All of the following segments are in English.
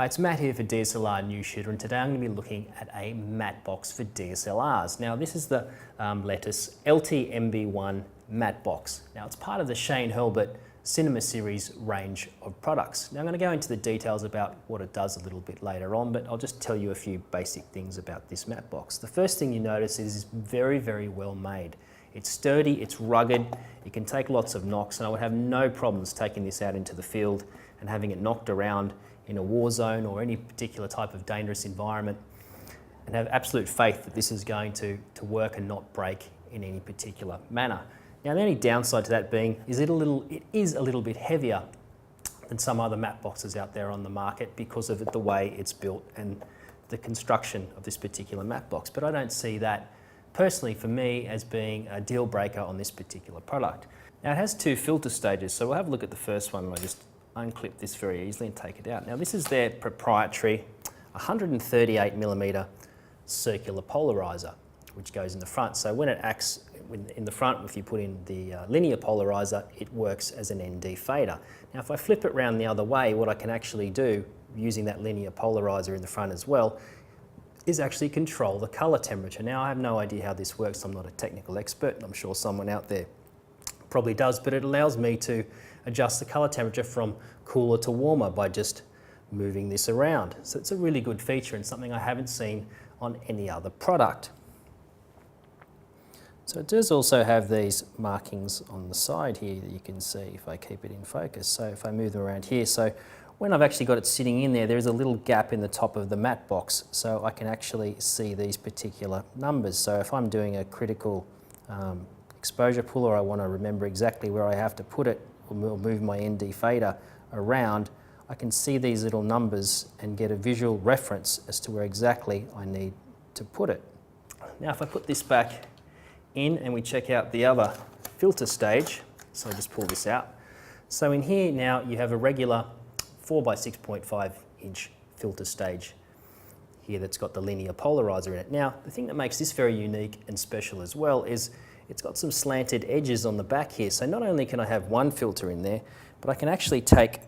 Hi, it's Matt here for DSLR News Shooter, and today I'm going to be looking at a matte box for DSLRs. Now this is the Letus LTMB1 Mattebox. Now it's part of the Shane Hurlbut Cinema Series range of products. Now I'm going to go into the details about what it does a little bit later on, but I'll just tell you a few basic things about this matte box. The first thing you notice is it's very, very well made. It's sturdy, it's rugged, it can take lots of knocks, and I would have no problems taking this out into the field and having it knocked around in a war zone or any particular type of dangerous environment, and have absolute faith that this is going to work and not break in any particular manner. Now the only downside to that being is it is a little bit heavier than some other matte boxes out there on the market because of the way it's built and the construction of this particular matte box. But I don't see that personally for me as being a deal breaker on this particular product. Now it has two filter stages, so we'll have a look at the first one and I'll just unclip this very easily and take it out. Now this is their proprietary 138mm circular polarizer, which goes in the front. So when it acts in the front, if you put in the linear polarizer, it works as an ND fader. Now if I flip it around the other way, what I can actually do using that linear polarizer in the front as well is actually control the color temperature. Now I have no idea how this works, I'm not a technical expert, and I'm sure someone out there probably does, but it allows me to adjust the color temperature from cooler to warmer by just moving this around. So it's a really good feature and something I haven't seen on any other product. So it does also have these markings on the side here that you can see if I keep it in focus. So if I move them around here, so when I've actually got it sitting in there, there's a little gap in the top of the matte box, so I can actually see these particular numbers. So if I'm doing a critical exposure pull, or I want to remember exactly where I have to put it, or move my ND fader around, I can see these little numbers and get a visual reference as to where exactly I need to put it. Now if I put this back in and we check out the other filter stage, so I'll just pull this out. So in here now you have a regular 4 by 6.5 inch filter stage here that's got the linear polarizer in it. Now the thing that makes this very unique and special as well is it's got some slanted edges on the back here. So not only can I have one filter in there, but I can actually take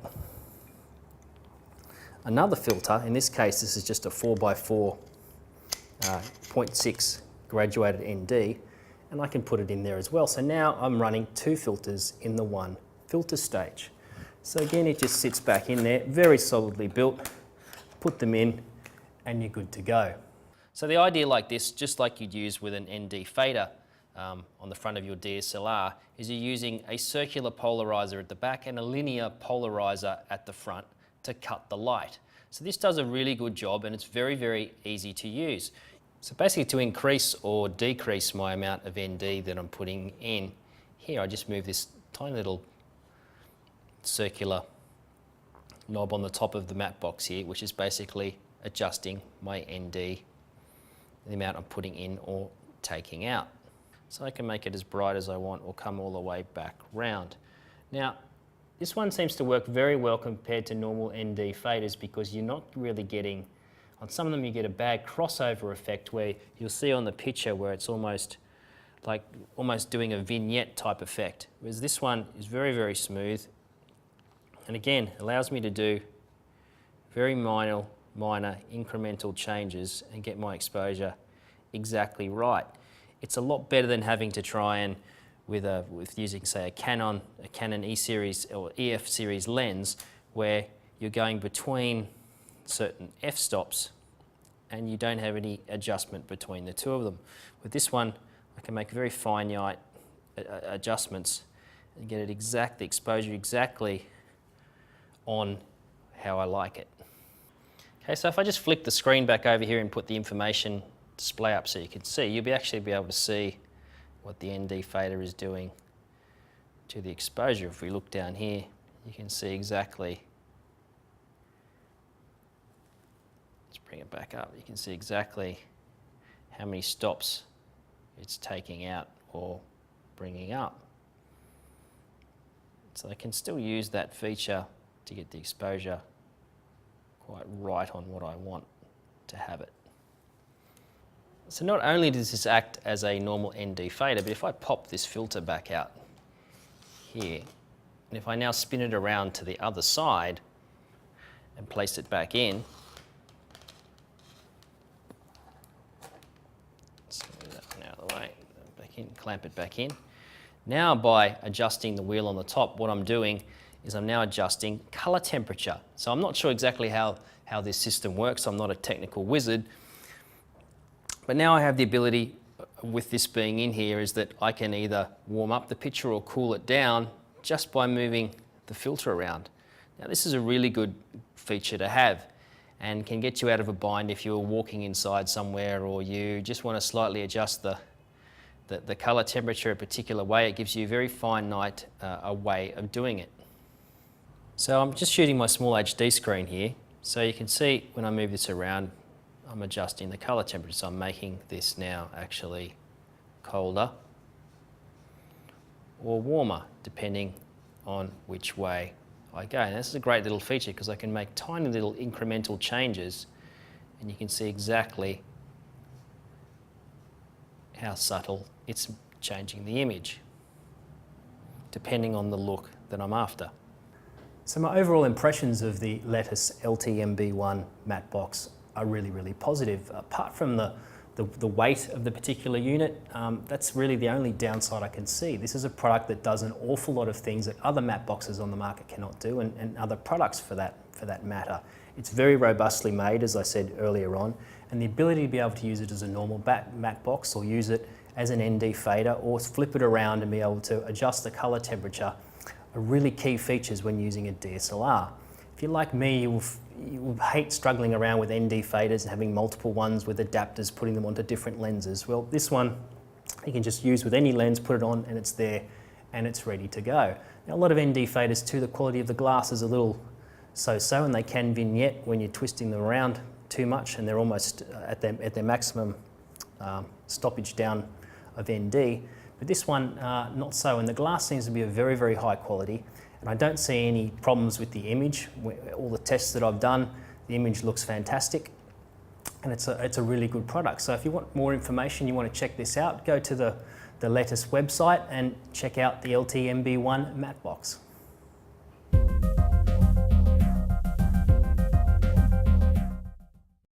another filter. In this case, this is just a 4x4 0.6 graduated ND, and I can put it in there as well. So now I'm running two filters in the one filter stage. So again, it just sits back in there, very solidly built. Put them in and you're good to go. So the idea like this, just like you'd use with an ND fader on the front of your DSLR, is you're using a circular polarizer at the back and a linear polarizer at the front to cut the light. So this does a really good job and it's very, very easy to use. So basically to increase or decrease my amount of ND that I'm putting in here, I just move this tiny little circular knob on the top of the matte box here, which is basically adjusting my ND, the amount I'm putting in or taking out. So I can make it as bright as I want or come all the way back round. Now, this one seems to work very well compared to normal ND faders because you're not really getting, on some of them you get a bad crossover effect where you'll see on the picture where it's almost doing a vignette type effect. Whereas this one is very, very smooth. And again, allows me to do very minor incremental changes and get my exposure exactly right. It's a lot better than having to try and, with using say a Canon E-series or EF series lens, where you're going between certain f-stops and you don't have any adjustment between the two of them. With this one, I can make very finite adjustments and get it the exposure exactly on how I like it. Okay, so if I just flick the screen back over here and put the information display up so you can see, you'll actually be able to see what the ND fader is doing to the exposure. If we look down here, you can see exactly, let's bring it back up, you can see exactly how many stops it's taking out or bringing up. So I can still use that feature to get the exposure quite right on what I want to have it. So not only does this act as a normal ND fader, but if I pop this filter back out here, and if I now spin it around to the other side, and place it back in. Let's move that one out of the way, back in, clamp it back in. Now by adjusting the wheel on the top, what I'm doing is I'm now adjusting color temperature. So I'm not sure exactly how this system works. I'm not a technical wizard. But now I have the ability, with this being in here, is that I can either warm up the picture or cool it down just by moving the filter around. Now this is a really good feature to have and can get you out of a bind if you're walking inside somewhere or you just want to slightly adjust the color temperature a particular way. It gives you a very finite way of doing it. So I'm just shooting my small HD screen here. So you can see when I move this around, I'm adjusting the color temperature. So I'm making this now actually colder or warmer, depending on which way I go. And this is a great little feature because I can make tiny little incremental changes and you can see exactly how subtle it's changing the image, depending on the look that I'm after. So my overall impressions of the Letus LTMB1 Mattebox are really, really positive. Apart from the weight of the particular unit, that's really the only downside I can see. This is a product that does an awful lot of things that other matte boxes on the market cannot do, and other products for that matter. It's very robustly made, as I said earlier on, and the ability to be able to use it as a normal matte box or use it as an ND fader or flip it around and be able to adjust the color temperature are really key features when using a DSLR. If you're like me, you will hate struggling around with ND faders and having multiple ones with adapters, putting them onto different lenses. Well, this one you can just use with any lens, put it on and it's there and it's ready to go. Now a lot of ND faders too, the quality of the glass is a little so-so and they can vignette when you're twisting them around too much and they're almost at their maximum stoppage down of ND. But this one, not so, and the glass seems to be of very, very high quality. And I don't see any problems with the image. All the tests that I've done, the image looks fantastic. And it's a really good product. So if you want more information, you want to check this out, go to the Letus website and check out the LTMB1 Mattebox.